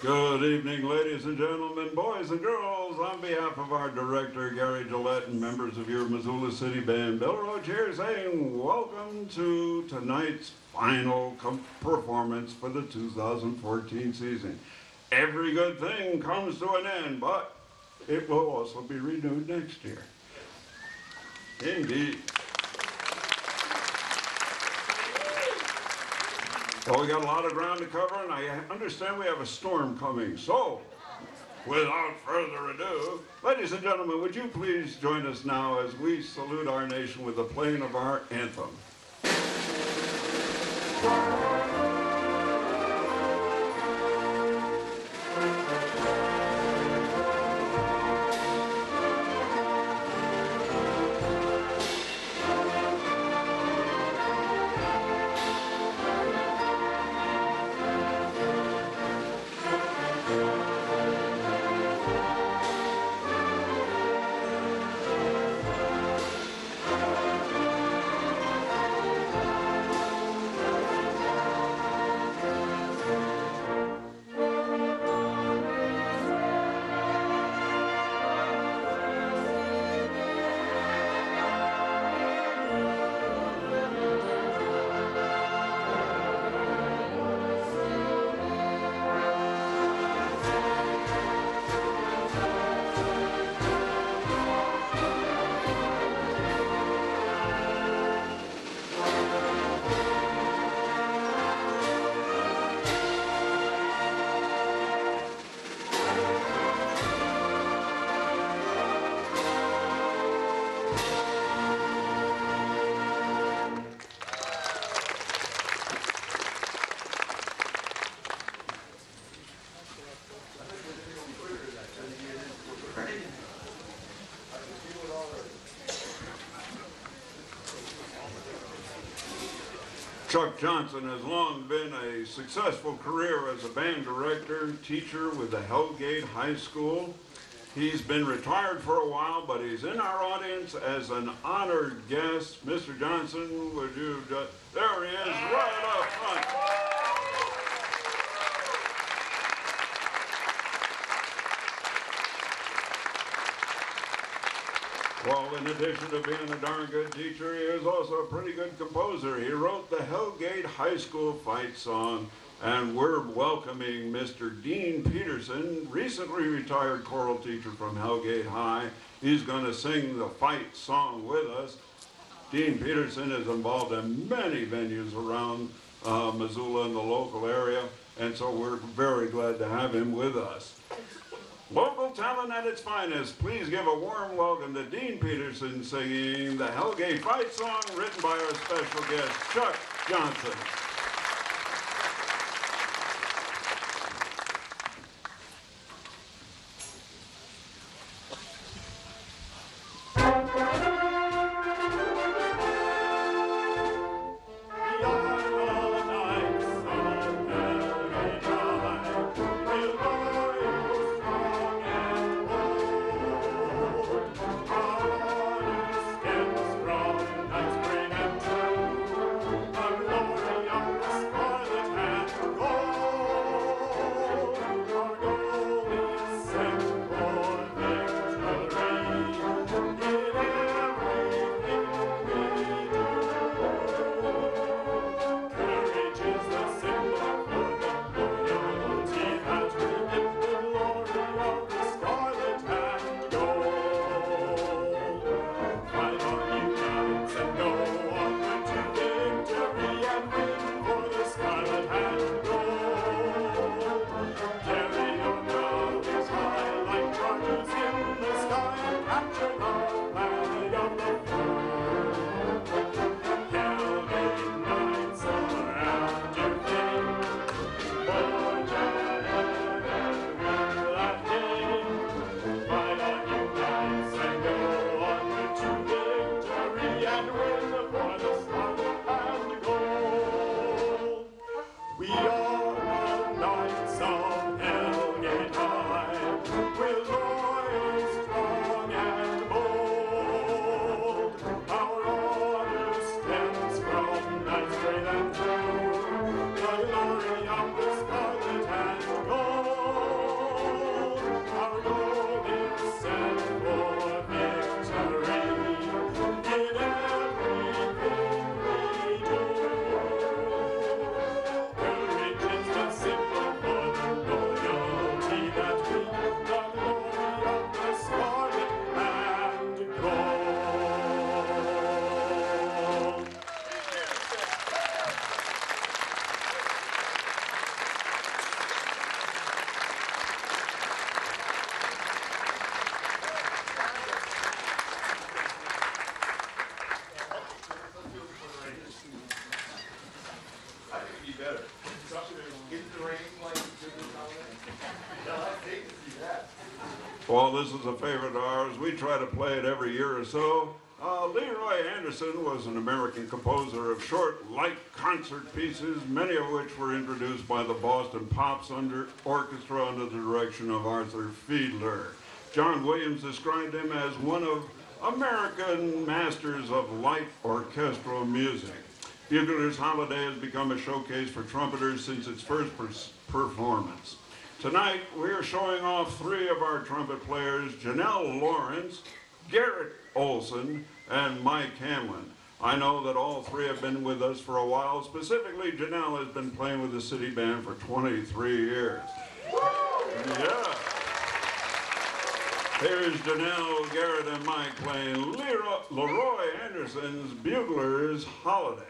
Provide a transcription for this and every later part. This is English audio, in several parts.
Good evening, ladies and gentlemen, boys and girls. On behalf of our director, Gary Gillette, and members of your Missoula City Band, Bill Roach here saying welcome to tonight's final performance for the 2014 season. Every good thing comes to an end, but it will also be renewed next year. Indeed. Well, we got a lot of ground to cover, and I understand we have a storm coming. So, without further ado, ladies and gentlemen, would you please join us now as we salute our nation with the playing of our anthem. Chuck Johnson has long been a successful career as a band director, teacher with the Hellgate High School. He's been retired for a while, but he's in our audience as an honored guest. Mr. Johnson, would you just, there he is, right up front. Well, in addition to being a darn good teacher, he is also a pretty good composer. He wrote the Hellgate High School fight song, and we're welcoming Mr. Dean Peterson, recently retired choral teacher from Hellgate High. He's going to sing the fight song with us. Dean Peterson is involved in many venues around Missoula and the local area, and so we're very glad to have him with us. Local talent at its finest, please give a warm welcome to Dean Peterson singing the Hellgate fight song written by our special guest, Chuck Johnson. Glory Well, this is a favorite of ours. We try to play it every year or so. Leroy Anderson was an American composer of short, light concert pieces, many of which were introduced by the Boston Pops Orchestra under the direction of Arthur Fiedler. John Williams described him as one of American masters of light orchestral music. Bugler's Holiday has become a showcase for trumpeters since its first performance. Tonight, we are showing off three of our trumpet players, Janelle Lawrence, Garrett Olson, and Mike Hamlin. I know that all three have been with us for a while. Specifically, Janelle has been playing with the City Band for 23 years. Yeah. Here's Janelle, Garrett, and Mike playing Leroy Anderson's Bugler's Holiday.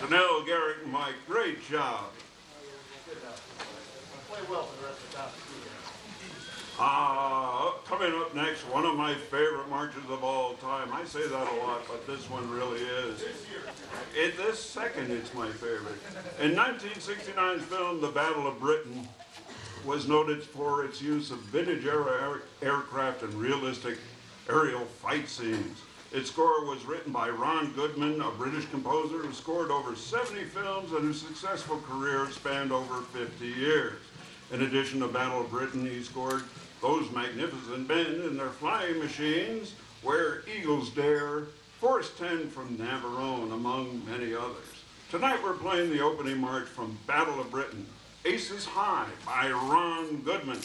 Janelle, Garrett, and Mike, great job. Play well for the rest of the time. Coming up next, one of my favorite marches of all time. I say that a lot, but this one really is. This second, it's my favorite. In 1969's film, The Battle of Britain was noted for its use of vintage-era aircraft and realistic aerial fight scenes. Its score was written by Ron Goodman, a British composer who scored over 70 films and whose successful career spanned over 50 years. In addition to Battle of Britain, he scored Those Magnificent Men in Their Flying Machines, Where Eagles Dare, Force 10 from Navarone, among many others. Tonight we're playing the opening march from Battle of Britain, Aces High by Ron Goodman.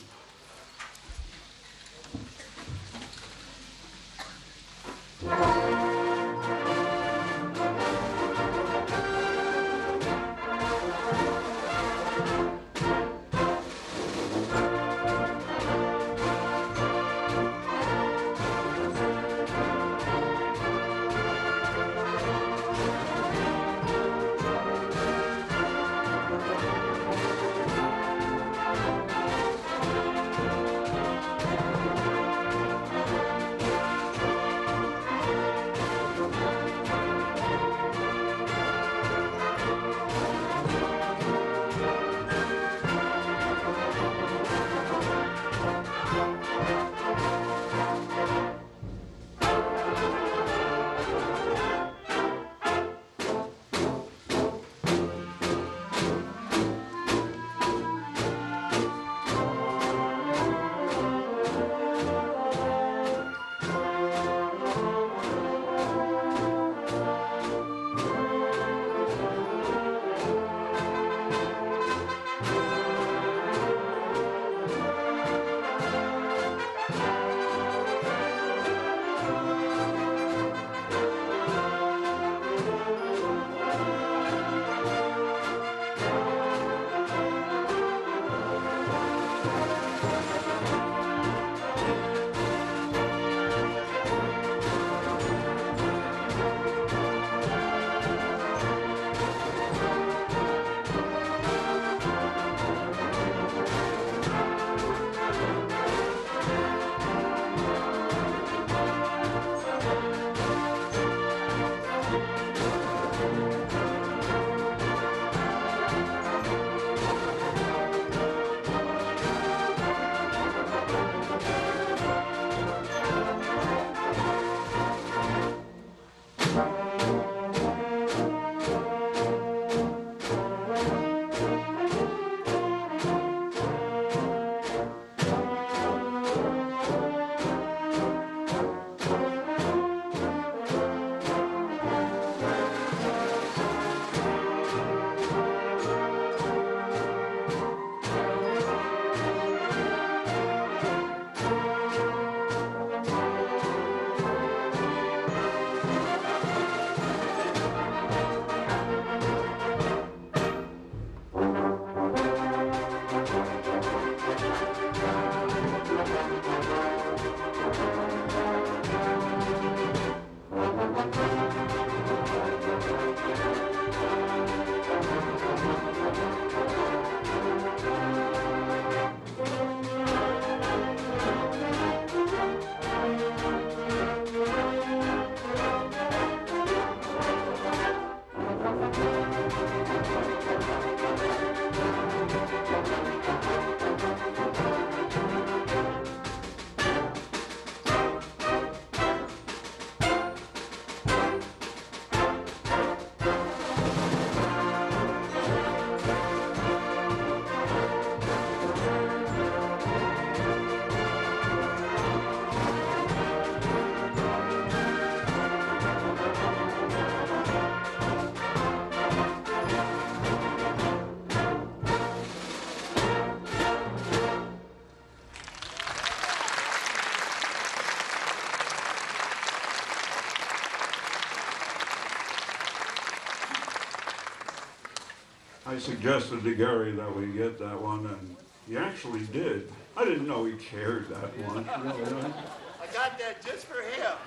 I suggested to Gary that we get that one, and he actually did. I didn't know he cared that much. Really. I got that just for him.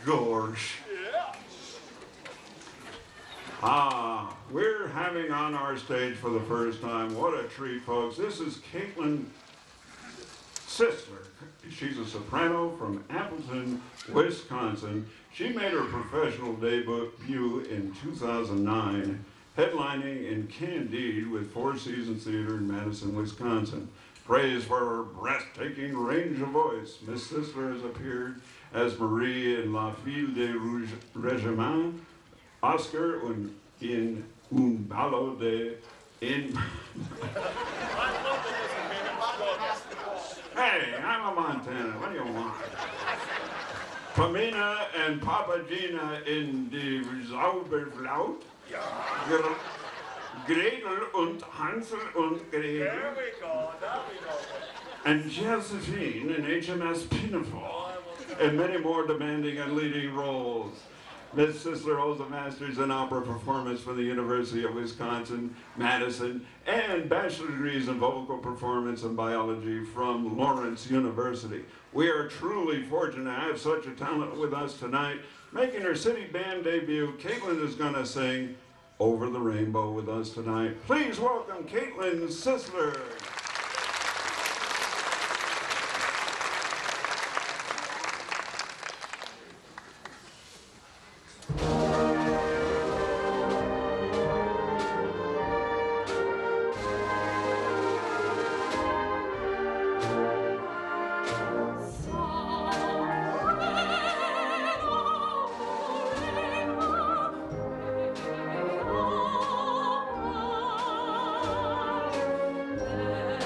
Gosh. Yeah. We're having on our stage for the first time. What a treat, folks. This is Caitlin Sisler. She's a soprano from Appleton, Wisconsin. She made her professional debut in 2009, headlining in Candide with Four Seasons Theater in Madison, Wisconsin. Praised for her breathtaking range of voice, Miss Sisler has appeared as Marie in La Fille de Régiment, Oscar in Un Ballo de... Hey, I'm a Montana. What do you want? Pamina and Papagina in Die Zauberflaut Gretel und Hansel und Gretel. There we go. Now we know. And Josephine in HMS Pinafore, and many more demanding and leading roles. Miss Sisler holds a master's in opera performance from the University of Wisconsin-Madison and bachelor degrees in vocal performance and biology from Lawrence University. We are truly fortunate to have such a talent with us tonight. Making her city band debut, Caitlin is going to sing Over the Rainbow with us tonight. Please welcome Caitlin Sisler. There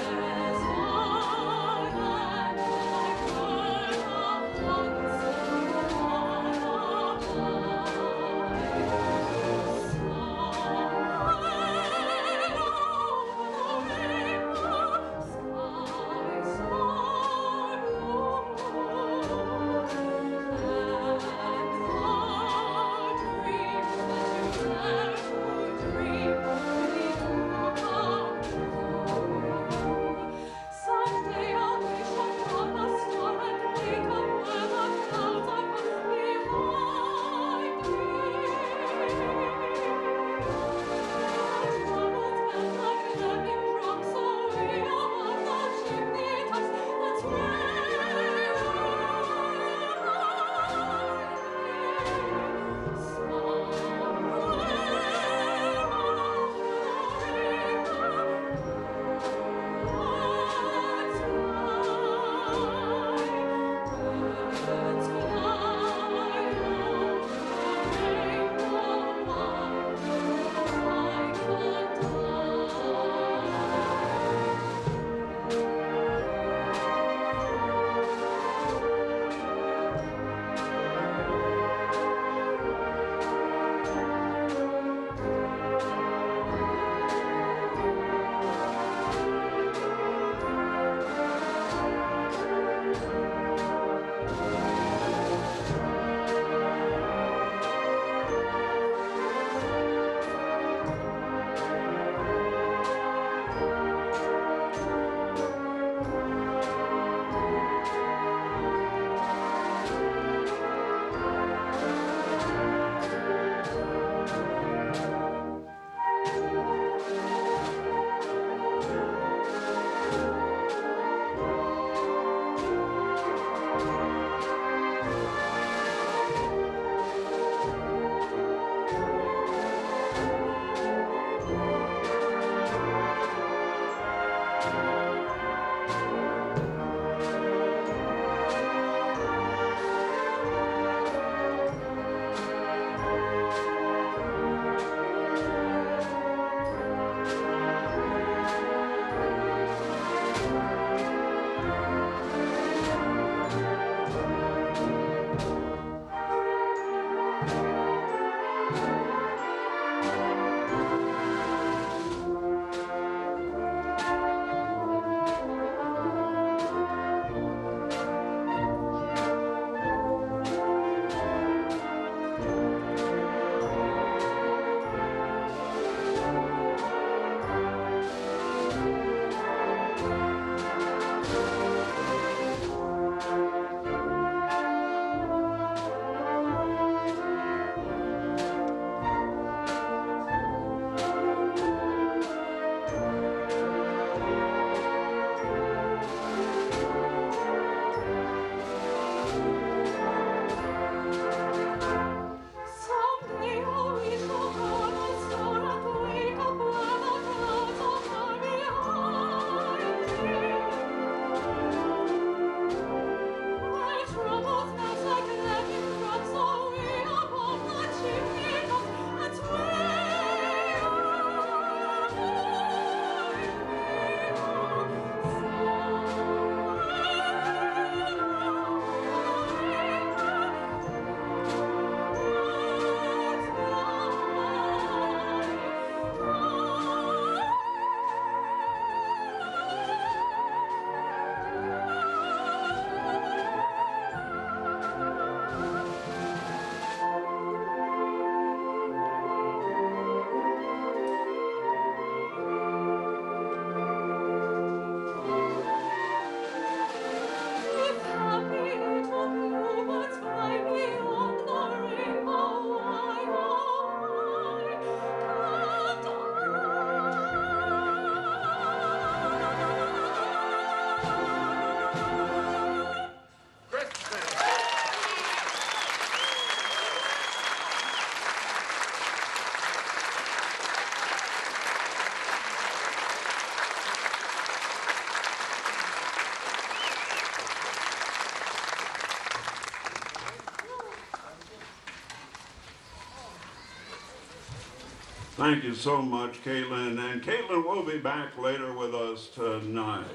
Thank you so much, Caitlin. And Caitlin will be back later with us tonight.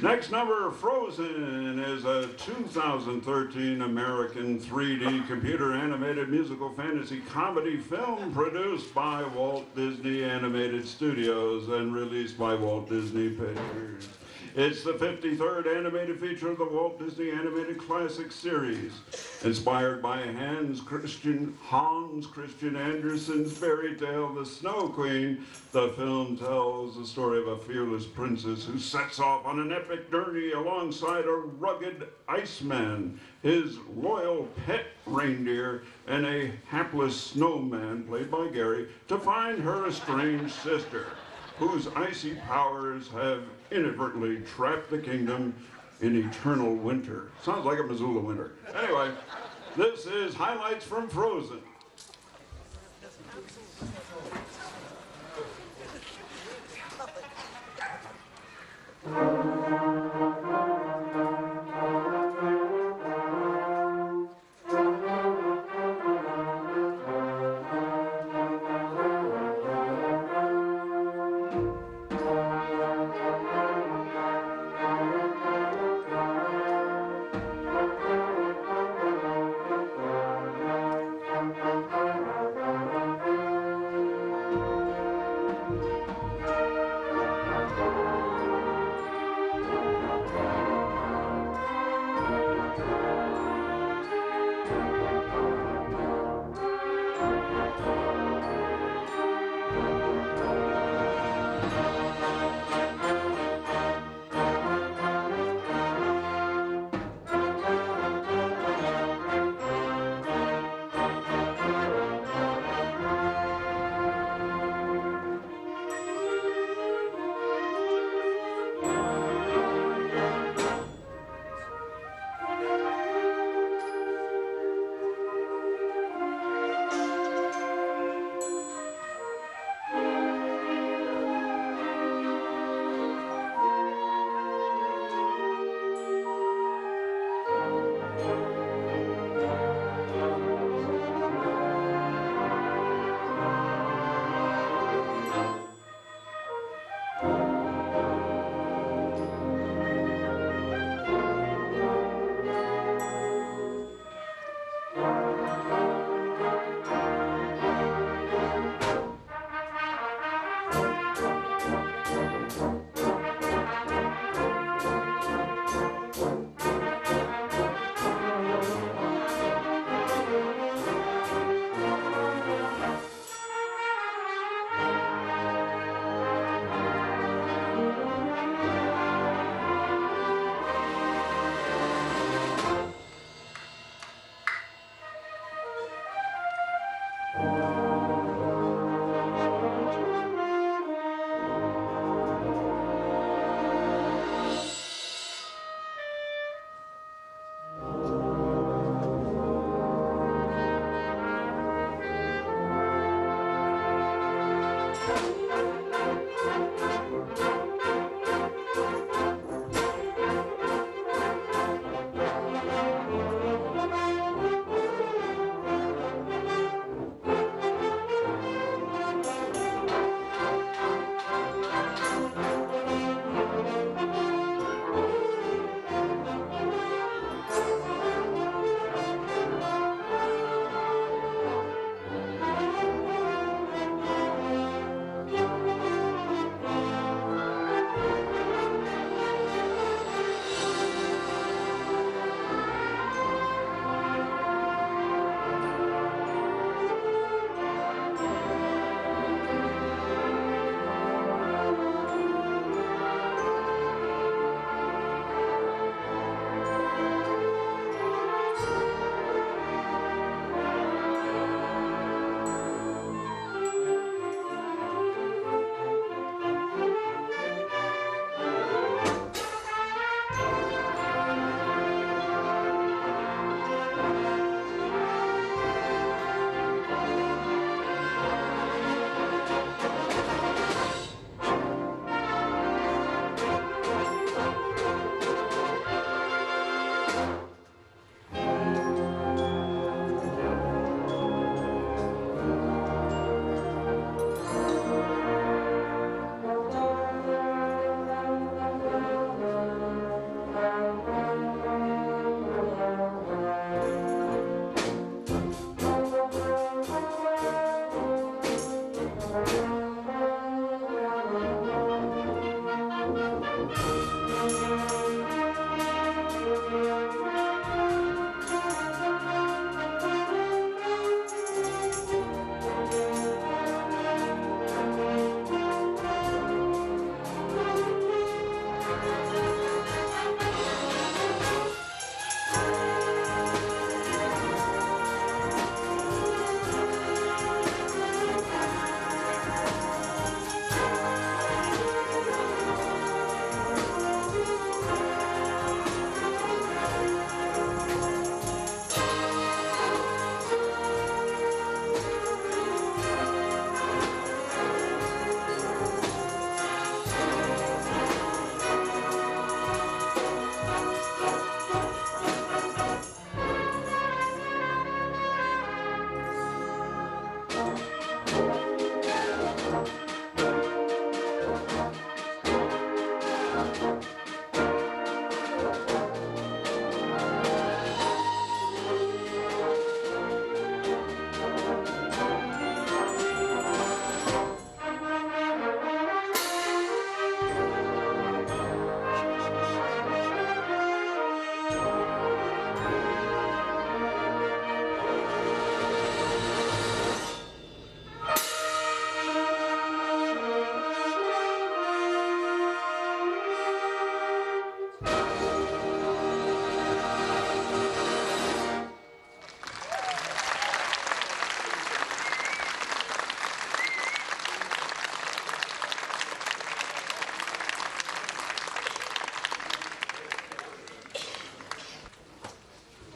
Next number, Frozen, is a 2013 American 3D computer animated musical fantasy comedy film produced by Walt Disney Animated Studios and released by Walt Disney Pictures. It's the 53rd animated feature of the Walt Disney Animated Classic Series. Inspired by Hans Christian Andersen's fairy tale, The Snow Queen, the film tells the story of a fearless princess who sets off on an epic journey alongside a rugged Iceman, his loyal pet reindeer, and a hapless snowman, played by Gary, to find her estranged sister, whose icy powers have inadvertently trapped the kingdom in eternal winter. Sounds like a Missoula winter. Anyway, this is highlights from Frozen.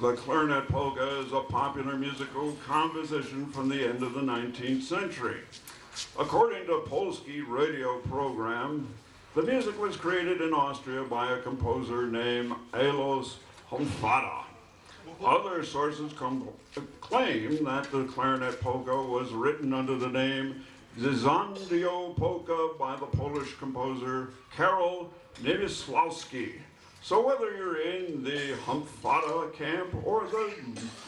The clarinet polka is a popular musical composition from the end of the 19th century. According to Polski radio program, the music was created in Austria by a composer named Alois Homfada. Other sources claim that the clarinet polka was written under the name Zizandio Polka by the Polish composer Karol Niemislawski. So whether you're in the Homfada camp or the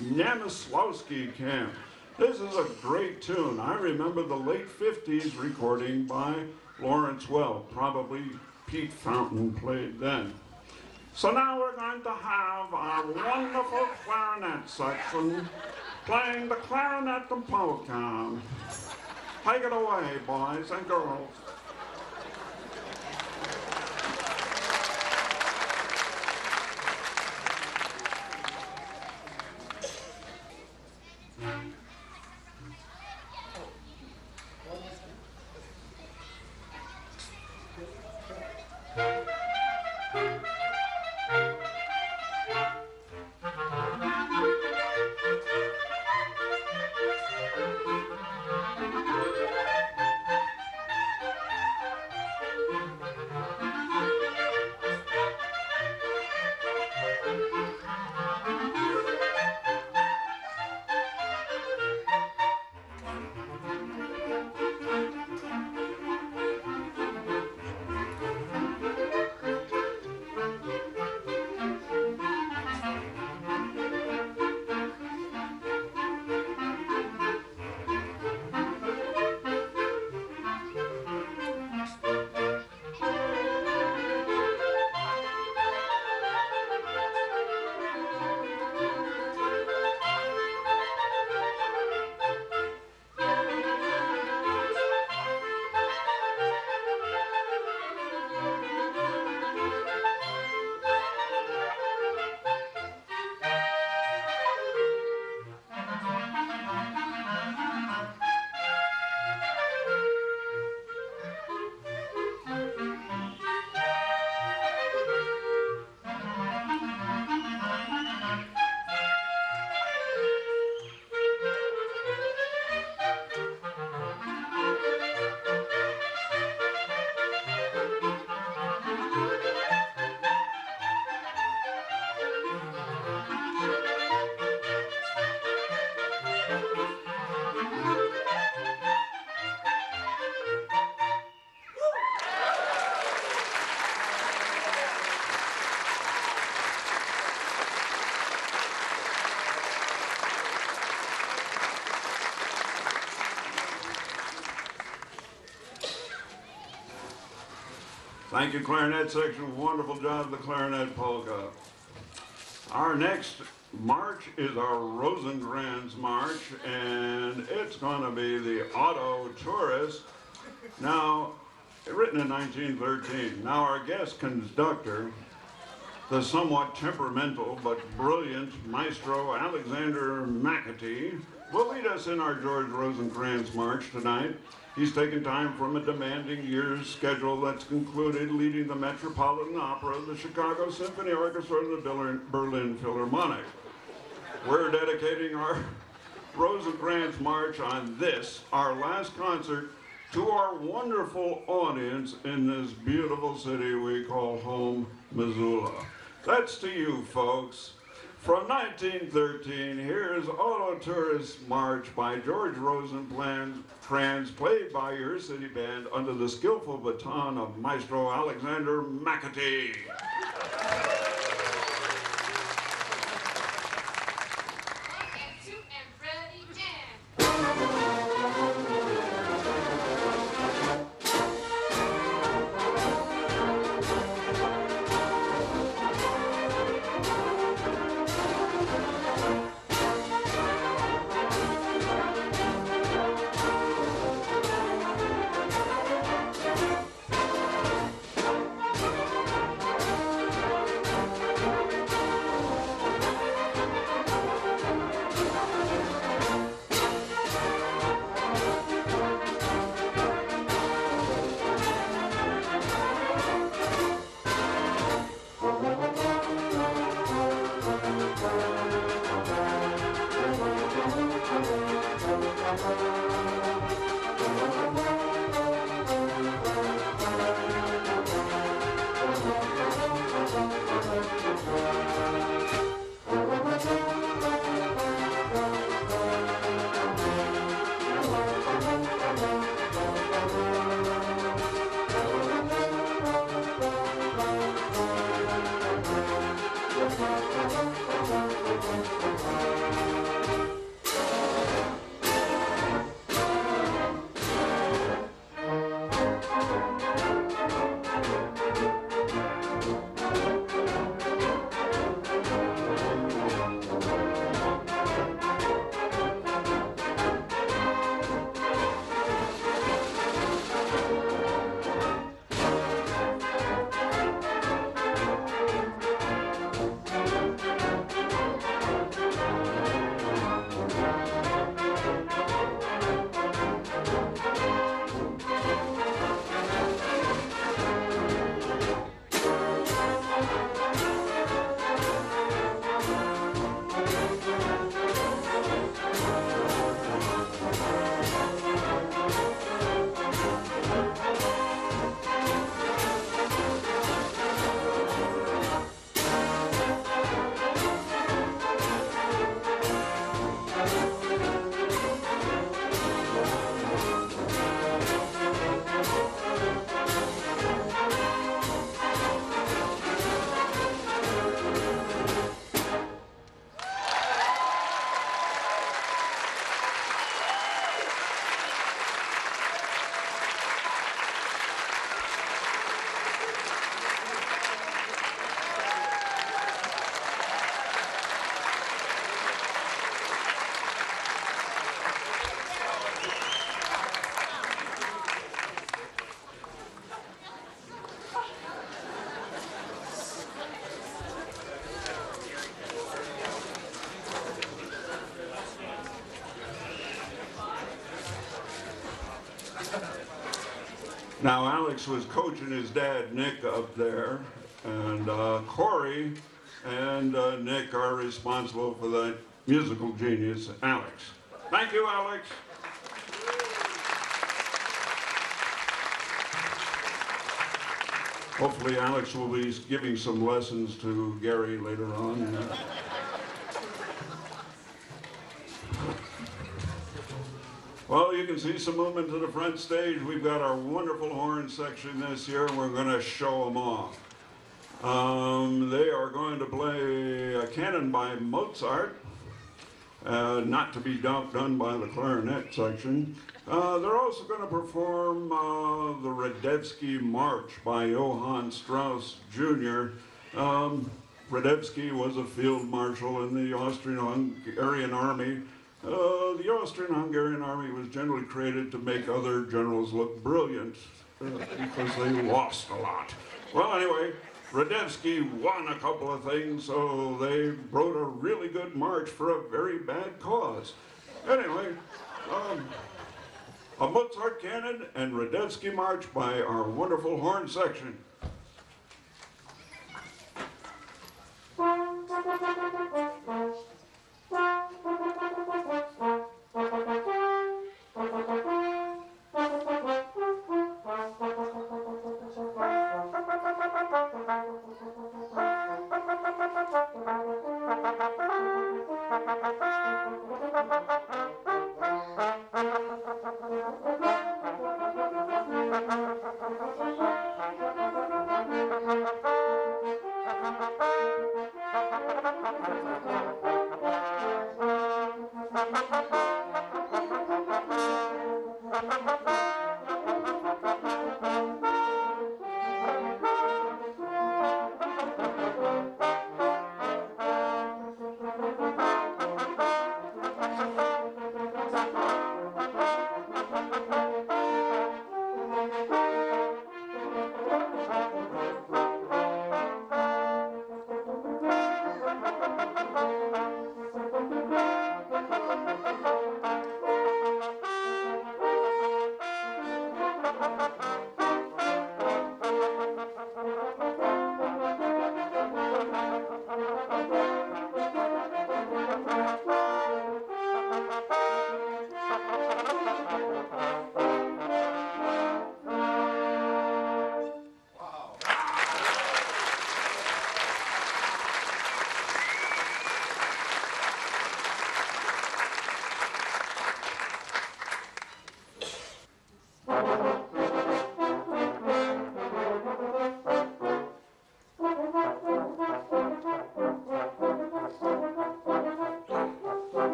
Niemislawski camp, this is a great tune. I remember the late 50s recording by Lawrence Welk. Probably Pete Fountain played then. So now we're going to have our wonderful clarinet section playing the clarinet and polka. Take it away, boys and girls. Thank you, clarinet section. Wonderful job, the clarinet polka. Our next march is our Rosencrantz March, and it's going to be the Auto Tourist. Now, written in 1913. Now, our guest conductor, the somewhat temperamental but brilliant Maestro Alexander McAtee, will lead us in our George Rosencrantz March tonight. He's taken time from a demanding year's schedule that's concluded leading the Metropolitan Opera, the Chicago Symphony Orchestra, and the Berlin Philharmonic. We're dedicating our Rosencrantz March on this, our last concert, to our wonderful audience in this beautiful city we call home, Missoula. That's to you, folks. From 1913, here's Auto Tourist March by George Rosencrantz, played by your city band under the skillful baton of Maestro Alexander McAtee. Now, Alex was coaching his dad, Nick, up there, and Corey and Nick are responsible for that musical genius, Alex. Thank you, Alex. Hopefully, Alex will be giving some lessons to Gary later on. Well, you can see some movement to the front stage. We've got our wonderful horn section this year, and we're going to show them off. They are going to play a canon by Mozart, not to be done by the clarinet section. They're also going to perform the Radevsky March by Johann Strauss Jr. Radevsky was a field marshal in the Austrian-Hungarian army. The Austrian-Hungarian army was generally created to make other generals look brilliant because they lost a lot. Well, anyway, Radevsky won a couple of things, so they wrote a really good march for a very bad cause. Anyway, a Mozart canon and Radevsky march by our wonderful horn section.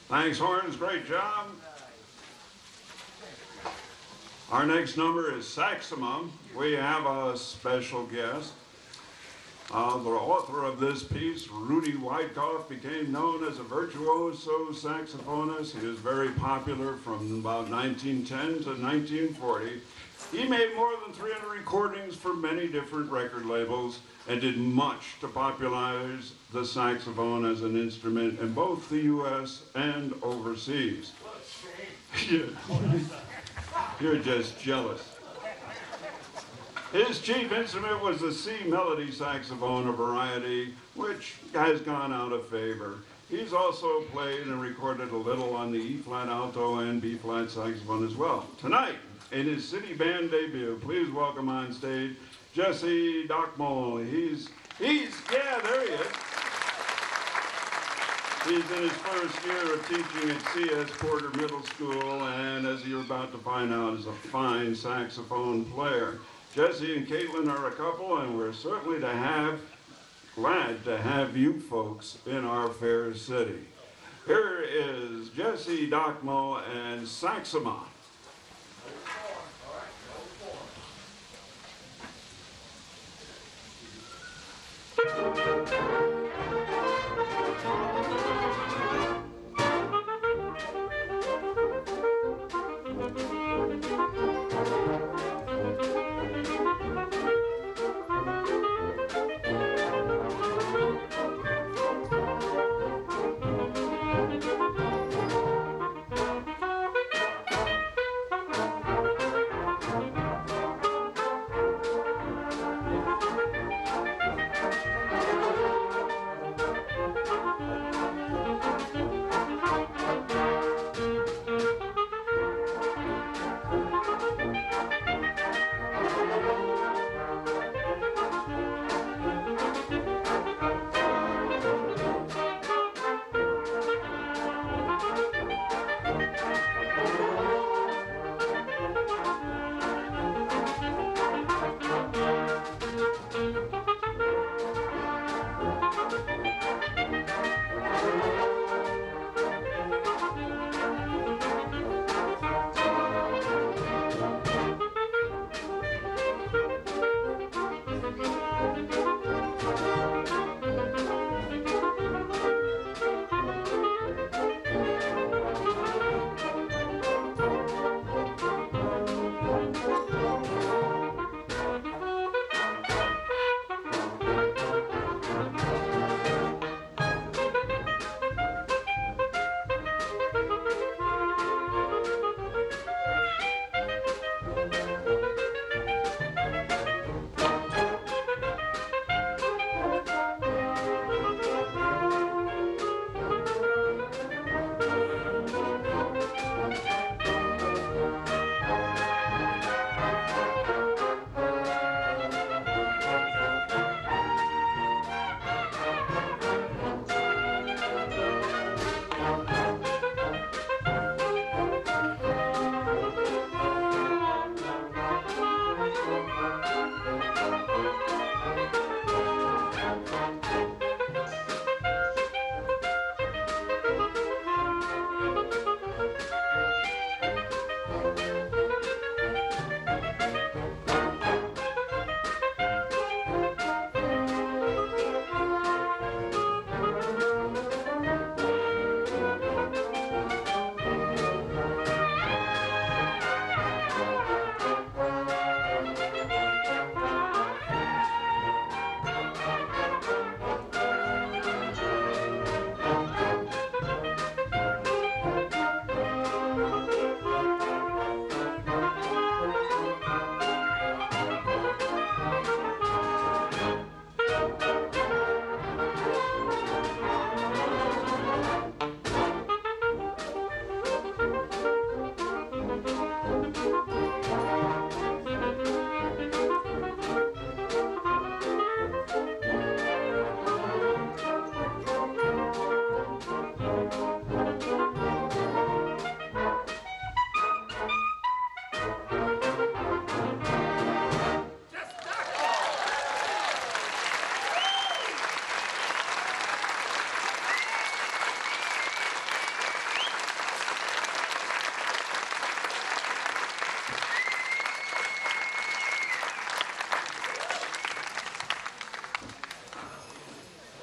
Thanks, horns. Great job. Our next number is Saximum. We have a special guest. The author of this piece, Rudy Wyckoff, became known as a virtuoso saxophonist. He was very popular from about 1910 to 1940. He made more than 300 recordings for many different record labels and did much to popularize the saxophone as an instrument in both the U.S. and overseas. You're just jealous. His chief instrument was the C melody saxophone, a variety which has gone out of favor. He's also played and recorded a little on the E-flat alto and B-flat saxophone as well. Tonight, in his city band debut, please welcome on stage Jesse Dockmole. Yeah, there he is. He's in his first year of teaching at C.S. Porter Middle School, and as you're about to find out, is a fine saxophone player. Jesse and Caitlin are a couple, and we're certainly glad to have you folks in our fair city. Here is Jesse Dockmole and Saxima.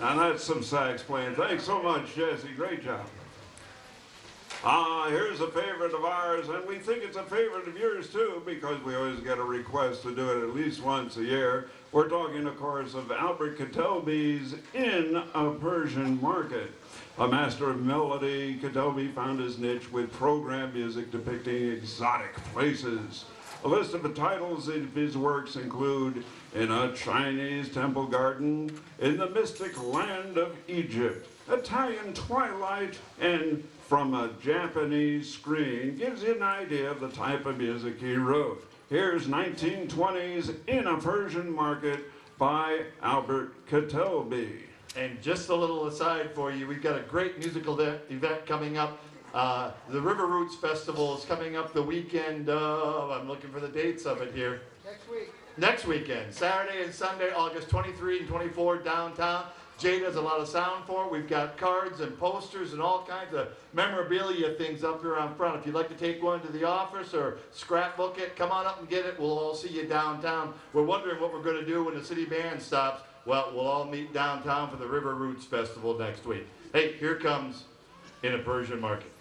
And that's some sax playing. Thanks so much, Jesse. Great job. Here's a favorite of ours, and we think it's a favorite of yours too, because we always get a request to do it at least once a year. We're talking, of course, of Albert Ketelby's In a Persian Market. A master of melody, Ketelby found his niche with program music depicting exotic places. A list of the titles of his works include In a Chinese Temple Garden, In the Mystic Land of Egypt, Italian Twilight, and From a Japanese Screen. Gives you an idea of the type of music he wrote. Here's 1920s In a Persian Market by Albert Ketelby. And just a little aside for you, we've got a great musical event coming up. The River Roots Festival is coming up the weekend of, I'm looking for the dates of it here. Next week. Next weekend, Saturday and Sunday, August 23 and 24 downtown. Jay does a lot of sound for it. We've got cards and posters and all kinds of memorabilia things up here on front. If you'd like to take one to the office or scrapbook it, come on up and get it. We'll all see you downtown. We're wondering what we're going to do when the city band stops. Well, we'll all meet downtown for the River Roots Festival next week. Hey, here comes In a Persian Market.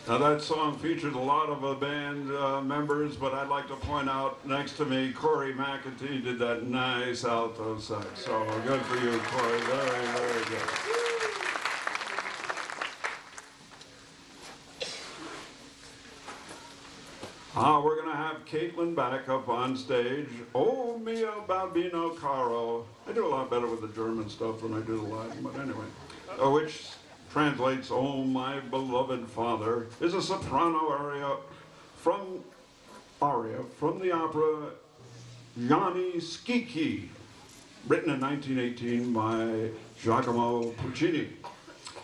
Now that song featured a lot of the band members, but I'd like to point out next to me, Corey McEntee did that nice alto sax. So good for you, Corey. Very, very good. We're going to have Caitlin back up on stage. Oh mio bambino caro. I do a lot better with the German stuff than I do the Latin, but anyway. Which translates, oh my beloved father, is a soprano aria from the opera Gianni Schicchi, written in 1918 by Giacomo Puccini.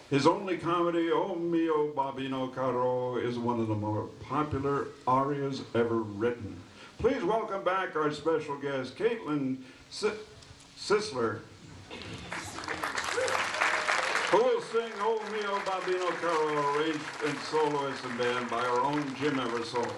His only comedy, O mio babino caro, is one of the more popular arias ever written. Please welcome back our special guest, Caitlin Sisler, who will sing O mio babino caro, arranged in soloist and band by our own Jim Eversole.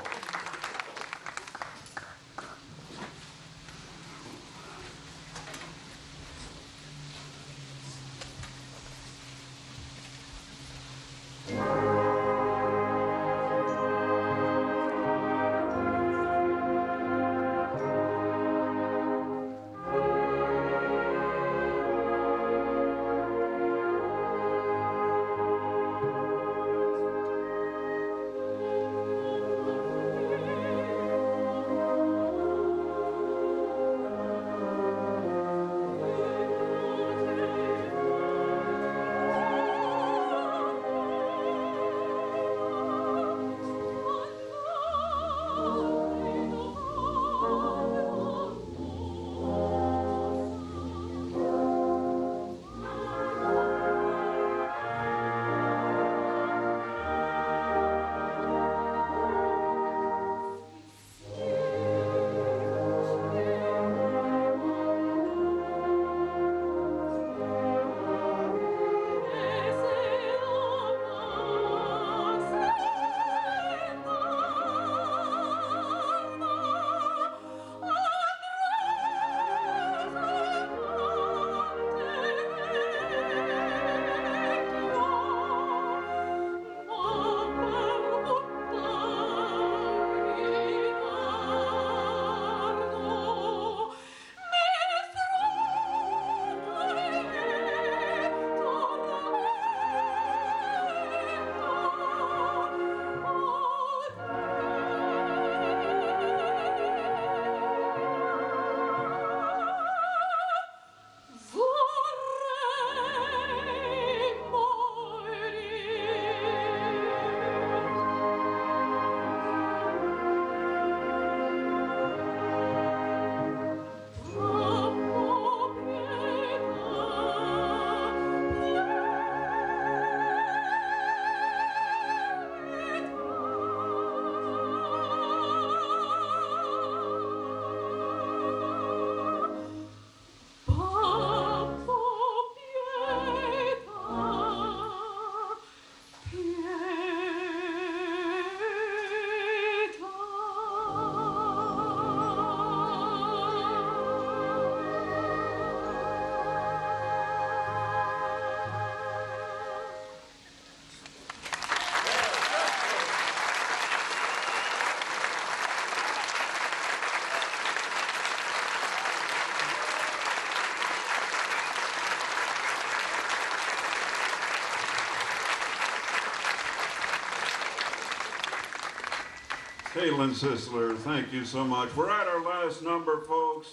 Caitlin Sisler, thank you so much. We're at our last number, folks.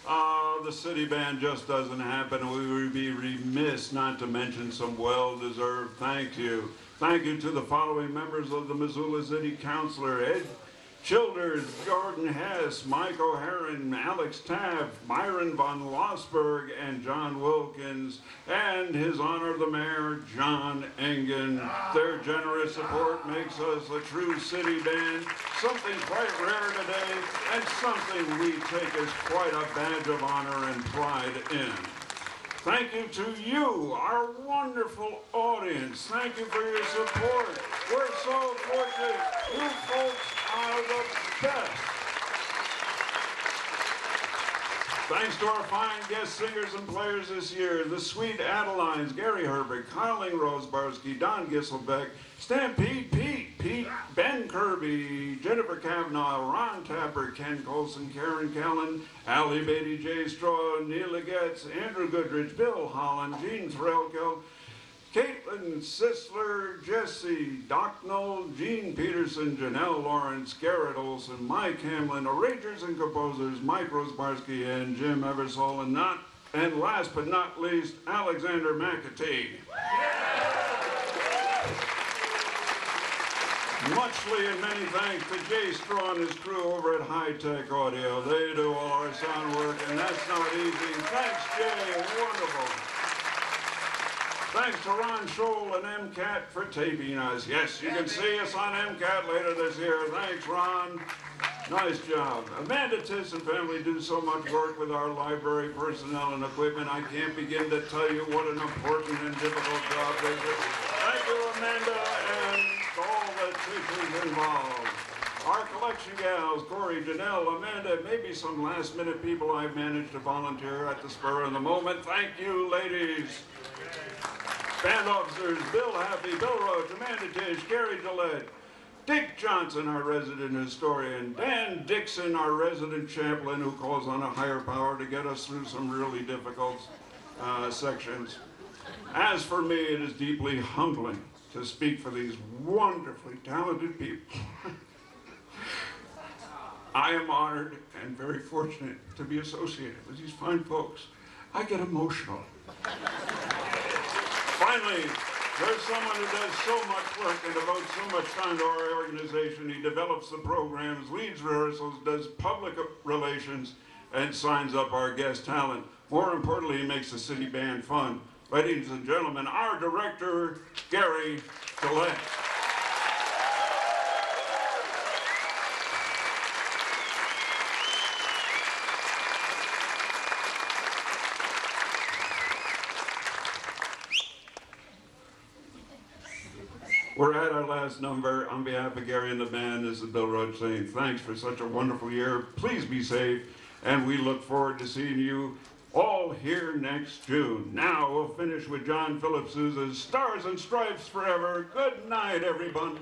The city band just doesn't happen. We would be remiss not to mention some well-deserved thank you. Thank you to the following members of the Missoula City Council: Ed Childers, Jordan Hess, Mike O'Haron, Alex Taft, Myron von Lossberg, and John Wilkins, and His Honor the Mayor, John Engen. Their generous support makes us a true city band, something quite rare today, and something we take as quite a badge of honor and pride in. Thank you to you, our wonderful audience. Thank you for your support. We're so fortunate. You folks are the best. Thanks to our fine guest singers and players this year, the Sweet Adelines, Gary Herbert, Colleen Rosebarski, Don Gisselbeck, Stampede Pete, Pete, Ben Kirby, Jennifer Kavanaugh, Ron Tapper, Ken Colson, Karen Callan, Allie Beatty, Jay Straw, Neil Legetz, Andrew Goodrich, Bill Holland, Gene Threlkel, Caitlin Sisler, Jesse Docknell, Gene Peterson, Janelle Lawrence, Garrett Olson, Mike Hamlin, arrangers and composers, Mike Rosbarski and Jim Eversole, and last but not least, Alexander McAtee. Muchly and many thanks to Jay Straw and his crew over at High Tech Audio. They do all our sound work, and that's not easy. Thanks, Jay. Wonderful. Thanks to Ron Scholl and MCAT for taping us. Yes, you can see us on MCAT later this year. Thanks, Ron. Nice job. Amanda Tiss and family do so much work with our library personnel and equipment. I can't begin to tell you what an important and difficult job they do. Thank you, Amanda, and all the teachers involved. Our collection gals, Corey, Janelle, Amanda, maybe some last-minute people I've managed to volunteer at the spur of the moment. Thank you, ladies. Band officers, Bill Happy, Bill Roach, Amanda Tish, Gary Gillette, Dick Johnson, our resident historian, Dan Dixon, our resident chaplain who calls on a higher power to get us through some really difficult sections. As for me, it is deeply humbling to speak for these wonderfully talented people. I am honored and very fortunate to be associated with these fine folks. I get emotional. Finally, there's someone who does so much work and devotes so much time to our organization. He develops the programs, leads rehearsals, does public relations, and signs up our guest talent. More importantly, he makes the city band fun. Ladies and gentlemen, our director, Gary Gillette. We're at our last number. On behalf of Gary and the band, this is Bill Roach saying thanks for such a wonderful year. Please be safe, and we look forward to seeing you all here next June. Now we'll finish with John Philip Sousa's Stars and Stripes Forever. Good night, everyone.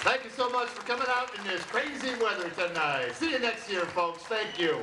Thank you so much for coming out in this crazy weather tonight. See you next year, folks. Thank you.